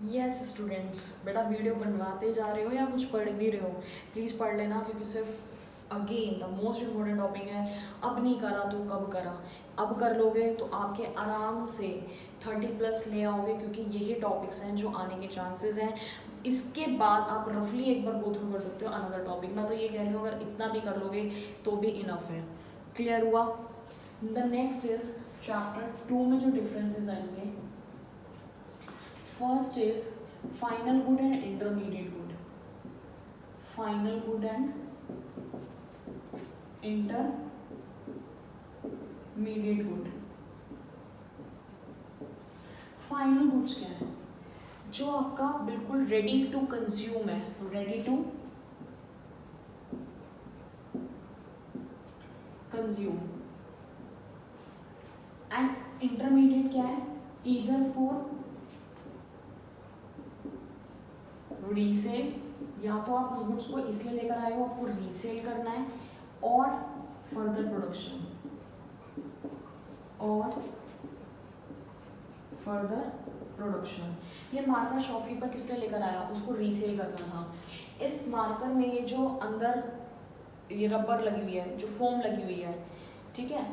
Yes students, बेटा video बनवाते जा रहे हो या कुछ पढ़ भी रहे हो, प्लीज़ पढ़ लेना, क्योंकि सिर्फ again the most important topic है। अब नहीं करा तो कब करा। अब कर लोगे तो आपके आराम से 30+ ले आओगे, क्योंकि यही टॉपिक्स हैं जो आने के चांसेस हैं। इसके बाद आप रफली एक बार गो थ्रू कर सकते हो अनदर टॉपिक। मैं तो ये कह रही हूँ, अगर इतना भी कर लोगे तो भी इनफ है। क्लियर हुआ? द नेक्स्ट इज चैप्टर 2 में जो डिफरेंसेस आएंगे, first is final good and intermediate good. Final good and intermediate good. Final goods क्या है? जो आपका बिल्कुल रेडी टू कंज्यूम है, ready to consume. And intermediate क्या है? ईदर फॉर रीसेल, या तो आप उस गुड्स को इसलिए लेकर आए हो आपको रीसेल करना है, और फर्दर प्रोडक्शन, ये मार्कर शॉपकीपर किस लिए लेकर आया? उसको रीसेल करना था। इस मार्कर में ये जो अंदर ये रबर लगी हुई है, जो फोम लगी हुई है, ठीक है,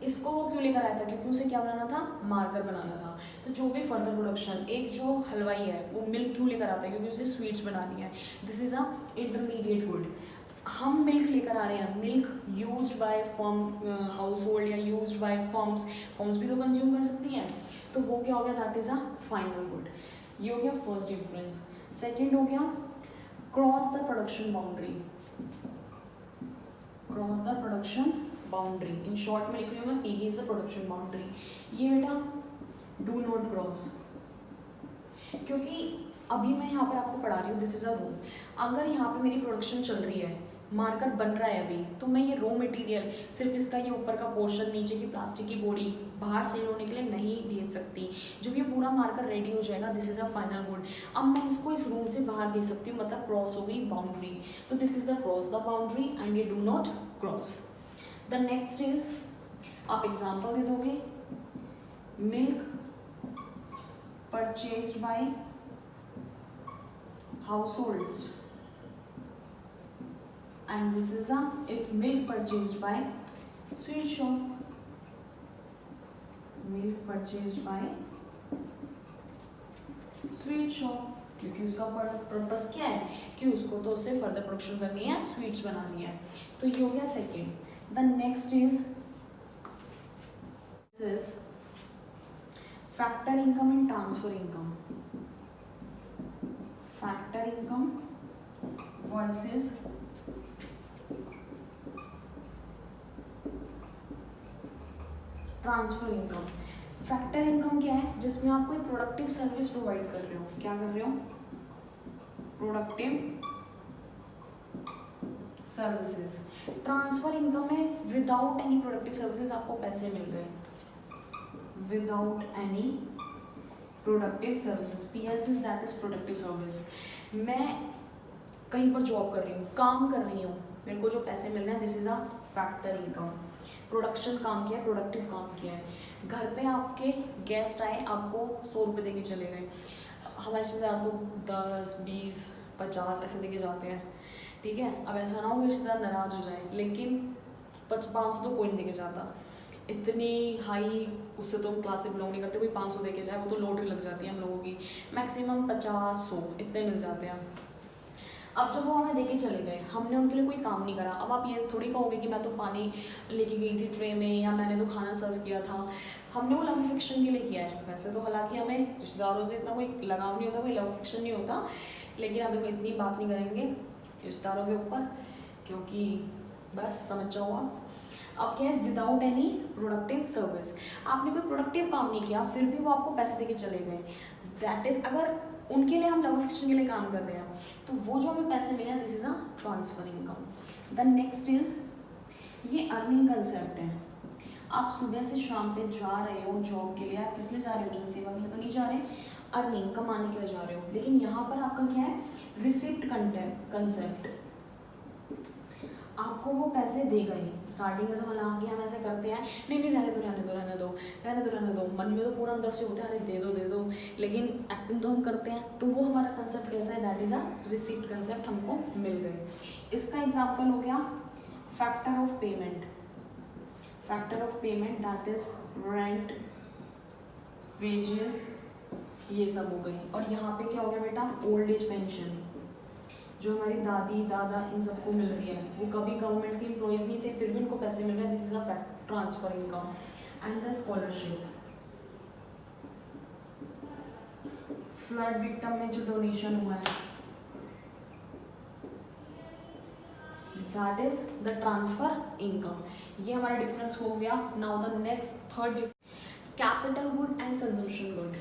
इसको वो क्यों लेकर आया था? क्योंकि उसे क्या बनाना था? मार्कर बनाना था। तो जो भी फर्दर प्रोडक्शन, एक जो हलवाई है वो मिल्क क्यों लेकर आता है? क्योंकि उसे स्वीट्स बनानी है। This is a intermediate good. हम मिल्क लेकर आ रहे हैं, milk used by firm, house hold या यूज्ड बाय फर्म्स, फर्म्स भी तो कंज्यूम कर सकती हैं, तो वो क्या हो गया? That is a final good. ये हो गया फर्स्ट डिफरेंस। सेकेंड हो गया cross the production boundary. Cross the production boundary, in short में लिख रही हूँ मैं, PV is the production boundary. ये बेटा डू नॉट क्रॉस, क्योंकि अभी मैं यहाँ पर आपको पढ़ा रही हूँ, दिस इज अ रूम। अगर यहाँ पे मेरी प्रोडक्शन चल रही है, मार्कर बन रहा है अभी, तो मैं ये रॉ मटेरियल सिर्फ इसका ये ऊपर का पोर्शन, नीचे की प्लास्टिक की बॉडी बाहर सेल होने के लिए नहीं भेज सकती। जब ये पूरा मार्कर रेडी हो जाएगा, this is a final good, अब मैं इसको इस रूम से बाहर भेज सकती हूँ, मतलब क्रॉस हो गई बाउंड्री। तो this is the cross the boundary and ये do not cross. The next is, आप एग्जाम्पल दे दोगे, milk purchased by households, and this is the if milk purchased by sweet shop, milk purchased by sweet shop, क्योंकि उसका purpose क्या है कि उसको तो उससे फर्दर प्रोडक्शन करनी है, स्वीट्स बनानी है। तो ये हो गया second. The next is factor income and transfer income. Factor income versus transfer income. Factor income क्या है? जिसमें आप कोई प्रोडक्टिव सर्विस प्रोवाइड कर रहे हो। क्या कर रहे हो? Productive services. ट्रांसफर इनकम में विदाउट एनी प्रोडक्टिव सर्विसेज आपको पैसे मिल गए, without any productive services. PS is that is productive service. मैं कहीं पर जॉब कर रही हूँ, काम कर रही हूँ, मेरे को जो पैसे मिल रहे हैं, this is a factor income. Production काम किया है, प्रोडक्टिव काम किया है। घर पे आपके गेस्ट आए, आपको 100 रुपये दे के चले गए। हमारे रिश्तेदार तो 10, 20, 50 ऐसे दे के जाते हैं, ठीक है। अब ऐसा ना हो कि रिश्तेदार नाराज हो जाए, लेकिन 500 तो कोई नहीं दे के जाता। इतनी हाई उससे तो क्लास से बिलोंग नहीं करते, कोई 500 दे के जाए, वो तो लॉटरी लग जाती है हम लोगों की। मैक्सिमम 50-100 इतने मिल जाते हैं। अब जब वो हमें देके चले गए, हमने उनके लिए कोई काम नहीं करा। अब आप ये थोड़ी कहोगे कि मैं तो पानी लेके गई थी ट्रे में, या मैंने तो खाना सर्व किया था। हमने वो लव फिक्शन के लिए किया है वैसे तो, हालांकि हमें रिश्तेदारों से इतना कोई लगाव नहीं होता, कोई लव फिक्शन नहीं होता, लेकिन अब देखो इतनी बात नहीं करेंगे रिश्तेदारों के ऊपर, क्योंकि बस समझ जाओ आप। अब क्या है? Without any productive service. आपने कोई प्रोडक्टिव काम नहीं किया, फिर भी वो आपको पैसे देके चले गए, दैट इज, अगर उनके लिए हम लव फिक्शन के लिए काम कर रहे हैं, तो वो जो हमें पैसे मिले हैं, this is a transfer income. The next is, ये अर्निंग कंसेप्ट है। आप सुबह से शाम पे जा रहे हो जॉब के लिए, आप किस लिए जा रहे हो? जनसेवा के लिए तो नहीं जा रहे, अर्निंग कमाने के लिए जा रहे हो। लेकिन यहाँ पर आपका क्या है? Receipt concept. आपको वो पैसे देगा ही। स्टार्टिंग में तो हालांकि हम ऐसे करते हैं, नहीं नहीं रहने दो रहने दो रहने दो रहने दो रहने दो, मन में तो पूरा अंदर से होता है अरे दे दो, लेकिन एक्टिंग तो हम करते हैं। तो वो हमारा कंसेप्ट कैसा है, that is a receipt concept, हमको मिल गए। इसका एग्जाम्पल हो गया factor of payment. Factor of payment that is rent, wages, ये सब हो गई। और यहाँ पे क्या हो गया बेटा, ओल्ड एज पेंशन, जो हमारी दादी दादा इन सबको मिल रही है, वो कभी गवर्नमेंट के एम्प्लॉयज़ नहीं थे फिर भी उनको पैसे मिल रहे हैं, this is a transfer income. And the scholarship, flood victim में जो डोनेशन हुआ है, that is the transfer income. ये हमारा डिफरेंस हो गया। Now the next third, capital good and consumption good.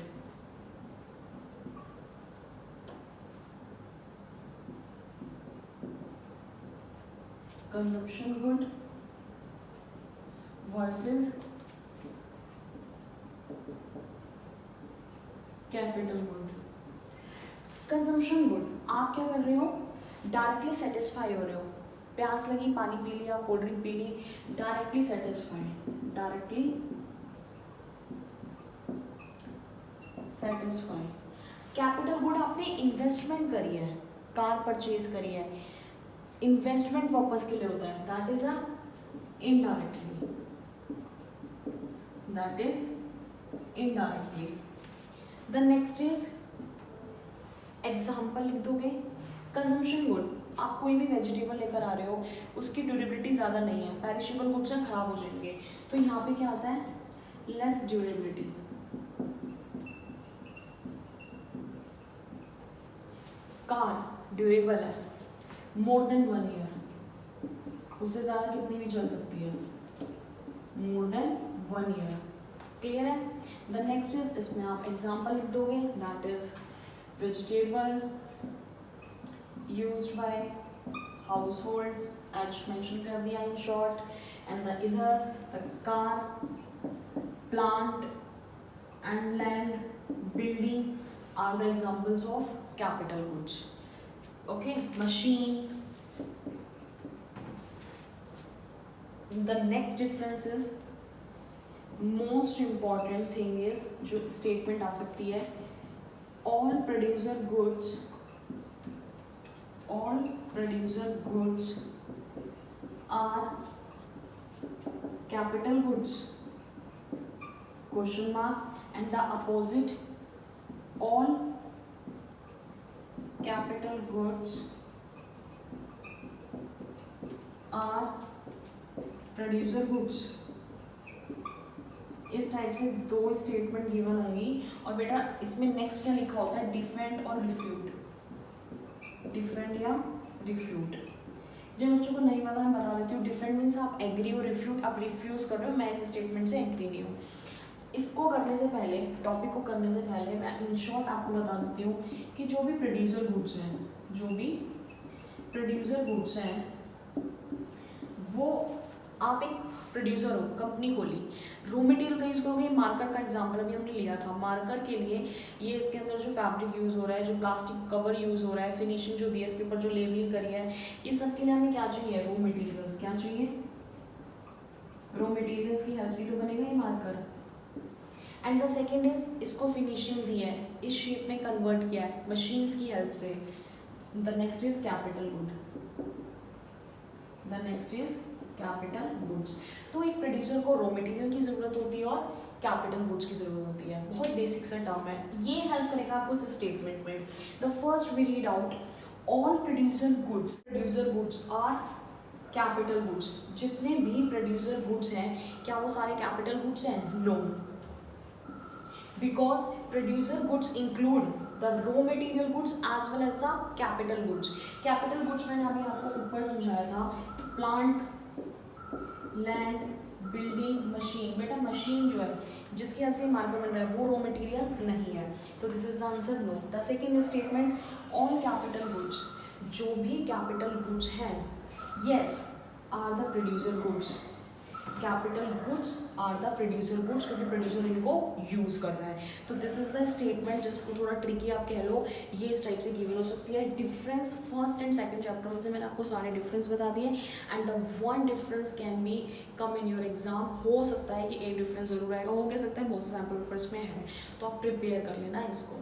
Consumption good versus capital good. Consumption good, आप क्या कर रहे हो, डायरेक्टली सेटिस्फाई हो रहे हो, प्यास लगी पानी पी लिया, कोल्ड ड्रिंक पी ली, directly satisfy, directly satisfy. Capital good आपने इन्वेस्टमेंट करी है, कार परचेज करी है, इन्वेस्टमेंट पर्पस के लिए होता है, that is a indirectly, that is indirectly. The next is example लिख दोगे। कंजम्पशन गुड, आप कोई भी वेजिटेबल लेकर आ रहे हो, उसकी ड्यूरेबिलिटी ज़्यादा नहीं है, पेरिशेबल गुड्स हैं, खराब हो जाएंगे, तो यहाँ पे क्या आता है, लेस ड्यूरेबिलिटी। कार ड्यूरेबल है, मोर देन 1 ईयर, उससे ज़्यादा कितनी भी चल सकती है, मोर देन 1 ईयर। क्लियर है। द नेक्स्ट इज, इसमें आप एग्जाम्पल लिख दोगे, that is vegetable used by households, as mention कर दिया इन शॉर्ट, एंड द इधर the car, plant and land, building are the examples of capital goods. Okay, machine. The next difference is, most important thing is, जो statement आ सकती है, all producer goods are capital goods, question mark, and the opposite, all capital goods are producer goods। इस type से 2 statement given होंगी। और बेटा इसमें next क्या लिखा होता है, डिफेंड और रिफ्यूट, डिफेंड या रिफ्यूट। जिन बच्चों को नहीं पता मैं बता देती हूँ, डिफेंड मीन्स आप एग्री हो, रिफ्यूट आप रिफ्यूज कर रहे हो, मैं इस स्टेटमेंट से एग्री नहीं हूँ। इसको करने से पहले, टॉपिक को करने से पहले मैं इन शॉर्ट आपको बता देती हूँ कि जो भी प्रोड्यूसर गुड्स हैं, जो भी प्रोड्यूसर गुड्स हैं, वो आप एक प्रोड्यूसर हो, कंपनी खोली, रॉ मटेरियल का यूज़ करोगे। मार्कर का एग्जांपल अभी हमने लिया था, मार्कर के लिए ये इसके अंदर जो फैब्रिक यूज़ हो रहा है, जो प्लास्टिक कवर यूज़ हो रहा है, फिनिशिंग जो दी है इसके ऊपर, जो लेबलिंग करी है, ये सब के लिए हमें क्या चाहिए, रॉ मटेरियल्स। क्या चाहिए, रॉ मटेरियल्स की हेल्प से तो बनेगा ये marker. And the second is, इसको फिनिशिंग दी है, इस शेप में कन्वर्ट किया है मशीन्स की हेल्प से। The next is capital good, the next is capital goods. तो एक प्रोड्यूसर को रॉ मटेरियल की ज़रूरत होती है और कैपिटल गुड्स की ज़रूरत होती है। बहुत बेसिक सा टर्म है, ये हेल्प करेगा आपको इस स्टेटमेंट में। The first we read out, all producer goods are capital goods. जितने भी प्रोड्यूसर गुड्स हैं, क्या वो सारे कैपिटल गुड्स हैं? No, because producer goods include the raw material goods as well as the capital goods। capital goods मैंने अभी आपको ऊपर समझाया था, plant, land, building, machine। बेटा मशीन जो है जिसकी हेल्प से मार्कर बन रहा है वो रॉ मटेरियल नहीं है, तो this is the answer no. The second statement, all capital goods, जो भी कैपिटल गुड्स हैं, yes, are the producer goods. Capital goods are the producer goods, क्योंकि प्रोड्यूसर इनको यूज़ कर रहा है। तो दिस इज द स्टेटमेंट जिसको थोड़ा ट्रिकी आप कह लो, ये इस टाइप से गिवन हो सकती है। Difference first and second chapter में से मैंने आपको सारे डिफरेंस बता दिए, and the one difference can be come in your exam. हो सकता है कि एक डिफरेंस जरूर आएगा, हो कह सकता है बहुत से सैम्पल पेपर्स में है, तो आप प्रिपेयर कर लेना इसको।